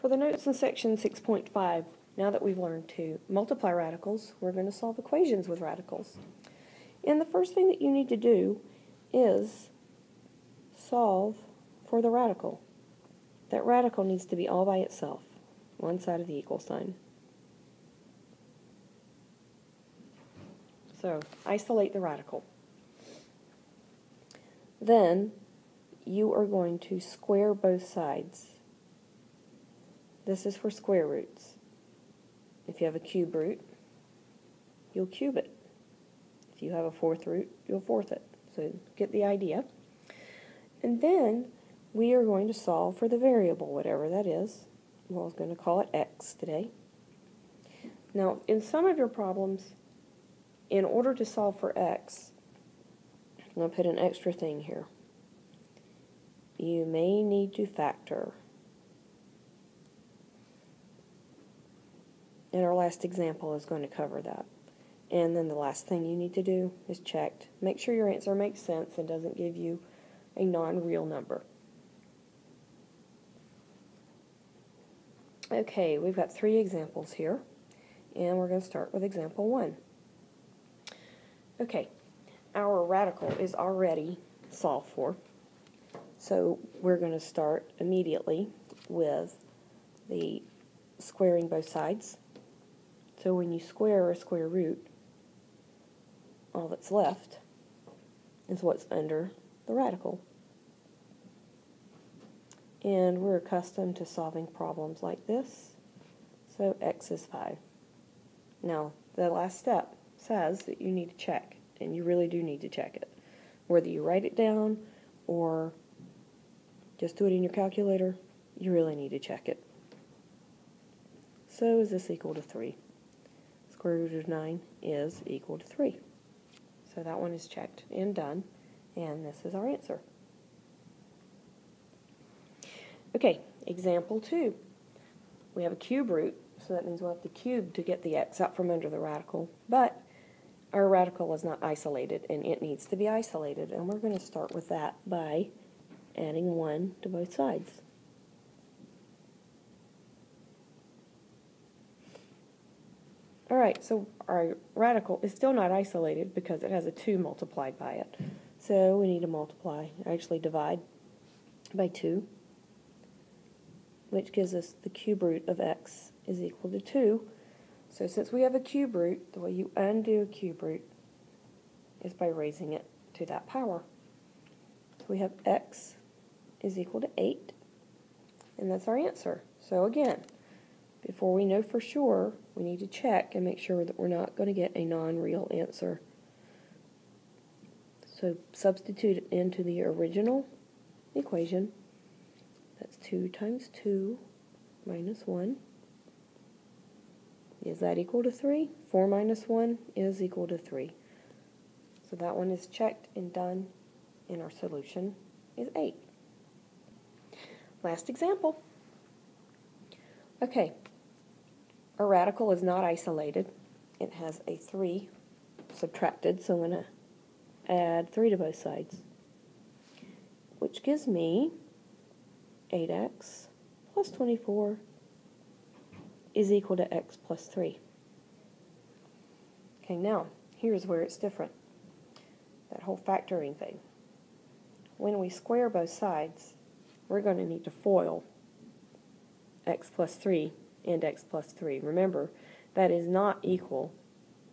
For the notes in section 6.5, now that we've learned to multiply radicals, we're going to solve equations with radicals. And the first thing that you need to do is solve for the radical. That radical needs to be all by itself, one side of the equal sign. So, isolate the radical. Then, you are going to square both sides. This is for square roots. If you have a cube root, you'll cube it. If you have a fourth root, you'll fourth it. So get the idea. And then we are going to solve for the variable, whatever that is. We're going to call it x today. Now, in some of your problems, in order to solve for x, I'm going to put an extra thing here. You may need to factor. And our last example is going to cover that. And then the last thing you need to do is check. Make sure your answer makes sense and doesn't give you a non-real number. Okay, we've got 3 examples here. And we're going to start with example 1. Okay, our radical is already solved for. So we're going to start immediately with the squaring both sides. So when you square a square root, all that's left is what's under the radical. And we're accustomed to solving problems like this. So x is 5. Now, the last step says that you need to check, and you really do need to check it. Whether you write it down or just do it in your calculator, you really need to check it. So is this equal to 3? Square root of 9 is equal to 3. So that one is checked and done, and this is our answer. Okay, example 2. We have a cube root, so that means we'll have to cube to get the x out from under the radical, but our radical is not isolated, and it needs to be isolated, and we're going to start with that by adding 1 to both sides. Alright, so our radical is still not isolated because it has a 2 multiplied by it. So we need to multiply, actually divide by 2, which gives us the cube root of x is equal to 2. So since we have a cube root, the way you undo a cube root is by raising it to that power. So we have x is equal to 8, and that's our answer. So again, before we know for sure, we need to check and make sure that we're not going to get a non-real answer. So substitute it into the original equation. That's 2 times 2 minus 1. Is that equal to 3? 4 minus 1 is equal to 3. So that one is checked and done, and our solution is 8. Last example. Okay. Our radical is not isolated. It has a 3 subtracted, so I'm going to add 3 to both sides, which gives me 8x plus 24 is equal to x plus 3. Okay, now, here's where it's different. That whole factoring thing. When we square both sides, we're going to need to FOIL x plus 3 and x plus 3. Remember, that is not equal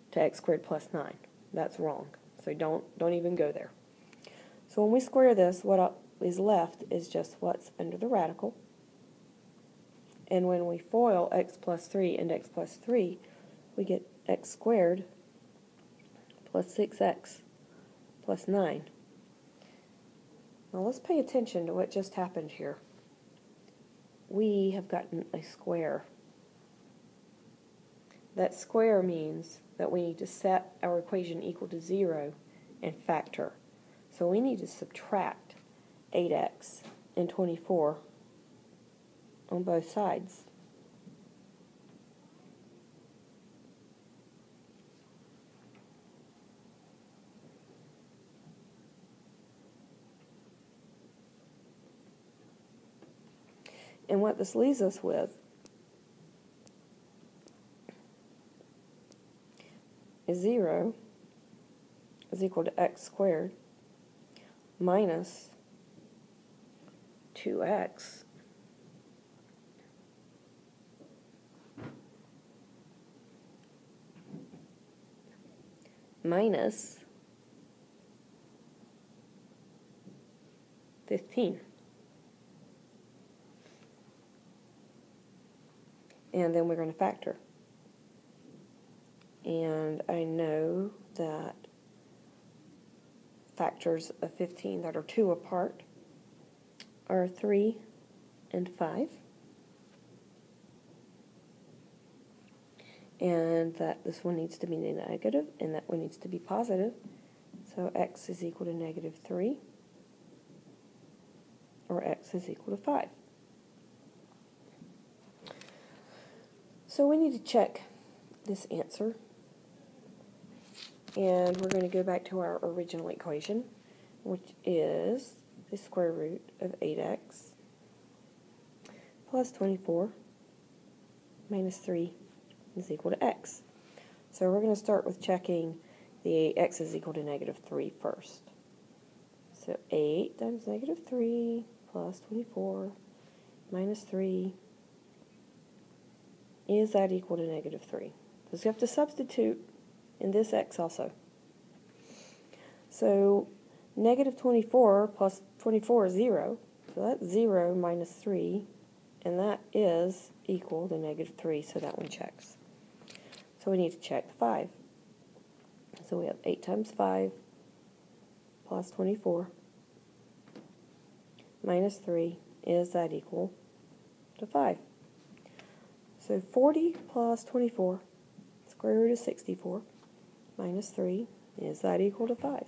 to x squared plus 9. That's wrong. So don't even go there. So when we square this, what is left is just what's under the radical. And when we FOIL x plus 3 and x plus 3, we get x squared plus 6x plus 9. Now let's pay attention to what just happened here. We have gotten a square. That square means that we need to set our equation equal to 0 and factor. So we need to subtract 8x and 24 on both sides. And what this leaves us with is 0 is equal to x squared minus 2x minus 15. And then we're going to factor. And I know that factors of 15 that are 2 apart are 3 and 5. And that this one needs to be negative and that one needs to be positive. So x is equal to negative 3 or x is equal to 5. So we need to check this answer. And we're going to go back to our original equation, which is the square root of 8x plus 24 minus 3 is equal to x. So we're going to start with checking the x is equal to negative 3 first. So 8 times negative 3 plus 24 minus 3, is that equal to negative 3? Because you have to substitute in this x also. So negative 24 plus 24 is 0. So that's 0 minus 3, and that is equal to negative 3, so that one checks. So we need to check the 5. So we have 8 times 5 plus 24 minus 3, is that equal to 5? So 40 plus 24, square root of 64, minus 3, is that equal to 5?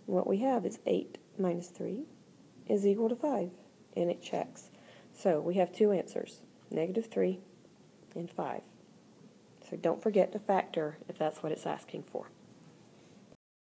And what we have is 8 minus 3 is equal to 5, and it checks. So we have two answers, negative 3 and 5. So don't forget to factor if that's what it's asking for.